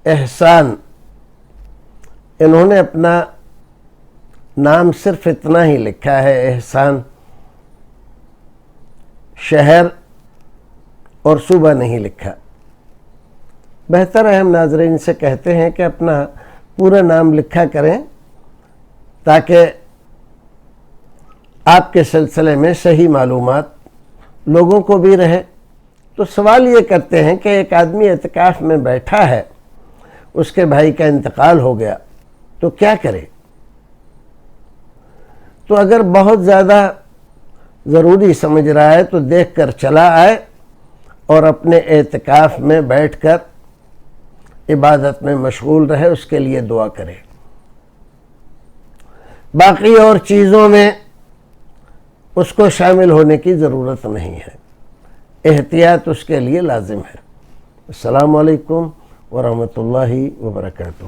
احسان، انہوں نے اپنا نام صرف اتنا ہی لکھا ہے احسان، شہر اور صوبہ نہیں لکھا۔ بہتر ہے ہم ناظرین سے کہتے ہیں کہ اپنا پورا نام لکھا کریں تاکہ آپ کے سلسلے میں صحیح معلومات لوگوں کو بھی رہے۔ تو سوال یہ کرتے ہیں کہ ایک آدمی اعتکاف میں بیٹھا ہے، اس کے بھائی کا انتقال ہو گیا، تو کیا کرے؟ تو اگر بہت زیادہ ضروری سمجھ رہا ہے تو دیکھ کر چلا آئے اور اپنے اعتکاف میں بیٹھ کر عبادت میں مشغول رہے، اس کے لیے دعا کرے۔ باقی اور چیزوں میں اس کو شامل ہونے کی ضرورت نہیں ہے، احتیاط اس کے لیے لازم ہے۔ السلام علیکم ورحمۃ اللہ وبرکاتہ۔